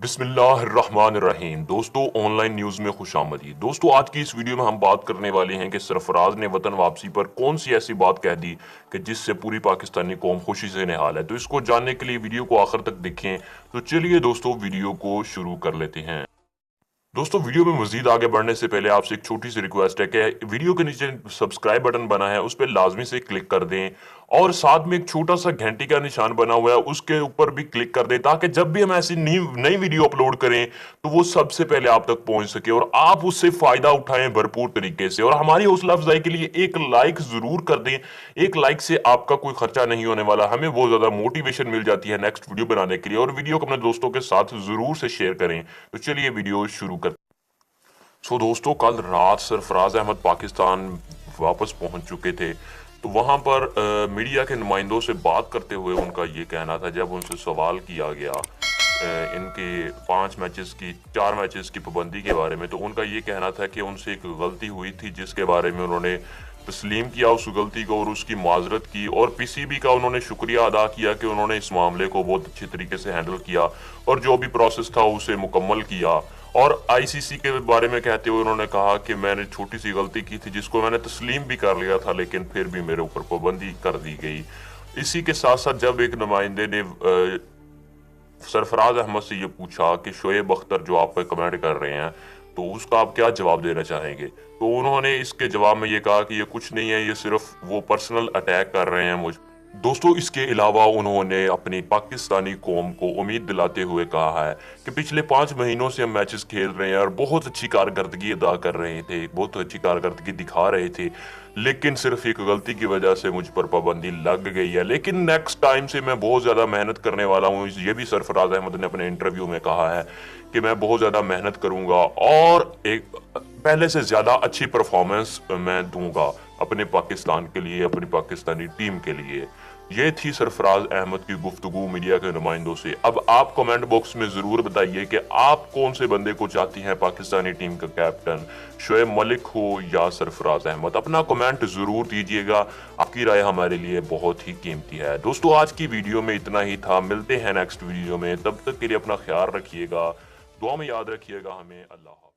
बिस्मिल्लाहिर्रहमानिर्रहीम। दोस्तों, online news में खुश आमदीद। दोस्तों, आज की इस वीडियो में हम बात करने वाले हैं कि सरफराज ने वतन वापसी पर कौन सी ऐसी बात कह दी कि जिससे पूरी पाकिस्तानी कौम खुशी से निहाल है। तो इसको जानने के लिए वीडियो को आखिर तक देखें। तो चलिए दोस्तों, वीडियो को शुरू कर लेते हैं। दोस्तों, वीडियो में मजीद आगे बढ़ने से पहले आपसे एक छोटी सी रिक्वेस्ट है कि वीडियो के नीचे सब्सक्राइब बटन बना है, उस पर लाजमी से क्लिक कर दें और साथ में एक छोटा सा घंटी का निशान बना हुआ है, उसके ऊपर भी क्लिक कर दें ताकि जब भी हम ऐसी नई वीडियो अपलोड करें तो वो सबसे पहले आप तक पहुंच सके और आप उससे फायदा उठाएं भरपूर तरीके से। और हमारी हौसला अफजाई के लिए एक लाइक जरूर कर दें। एक लाइक से आपका कोई खर्चा नहीं होने वाला, हमें बहुत ज्यादा मोटिवेशन मिल जाती है नेक्स्ट वीडियो बनाने के लिए। और वीडियो को अपने दोस्तों के साथ जरूर से शेयर करें। तो चलिए वीडियो शुरू करते हैं। दोस्तों, कल रात सरफराज अहमद पाकिस्तान वापस पहुंच चुके थे। तो वहां पर मीडिया के नुमाइंदों से बात करते हुए उनका ये कहना था, जब उनसे सवाल किया गया इनके 4 मैचेस की पाबंदी के बारे में, तो उनका ये कहना था कि उनसे एक गलती हुई थी जिसके बारे में उन्होंने तस्लीम किया उस गलती को और उसकी माजरत की। और पीसीबी का उन्होंने शुक्रिया अदा किया कि उन्होंने इस मामले को बहुत अच्छे तरीके से हैंडल किया और जो भी प्रोसेस था उसे मुकम्मल किया। और आईसीसी के बारे में कहते हुए उन्होंने कहा कि मैंने छोटी सी गलती की थी जिसको मैंने तस्लीम भी कर लिया था, लेकिन फिर भी मेरे ऊपर पाबंदी कर दी गई। इसी के साथ साथ जब एक नुमाइंदे ने सरफराज अहमद से ये पूछा कि शोएब अख्तर जो आप पे कमेंट कर रहे हैं, तो उसका आप क्या जवाब देना चाहेंगे, तो उन्होंने इसके जवाब में ये कहा कि ये कुछ नहीं है, ये सिर्फ वो पर्सनल अटैक कर रहे हैं मुझ। दोस्तों, इसके अलावा उन्होंने अपनी पाकिस्तानी कौम को उम्मीद दिलाते हुए कहा है कि पिछले 5 महीनों से हम मैचेस खेल रहे हैं और बहुत अच्छी कारकर्दगी अदा कर रहे थे, बहुत अच्छी कारकर्दगी दिखा रहे थे, लेकिन सिर्फ एक गलती की वजह से मुझ पर पाबंदी लग गई है। लेकिन नेक्स्ट टाइम से मैं बहुत ज़्यादा मेहनत करने वाला हूँ। ये भी सरफराज अहमद ने अपने इंटरव्यू में कहा है कि मैं बहुत ज़्यादा मेहनत करूँगा और एक पहले से ज़्यादा अच्छी परफॉर्मेंस मैं दूंगा अपने पाकिस्तान के लिए, अपनी पाकिस्तानी टीम के लिए। ये थी सरफराज अहमद की गुफ्तगू मीडिया के नुमाइंदों से। अब आप कमेंट बॉक्स में जरूर बताइए कि आप कौन से बंदे को चाहती हैं पाकिस्तानी टीम का कैप्टन, शोएब मलिक हो या सरफराज अहमद। अपना कमेंट जरूर दीजिएगा, आपकी राय हमारे लिए बहुत ही कीमती है। दोस्तों, आज की वीडियो में इतना ही था। मिलते हैं नेक्स्ट वीडियो में, तब तक के लिए अपना ख्याल रखिएगा, दुआ में याद रखिएगा हमें। अल्लाह।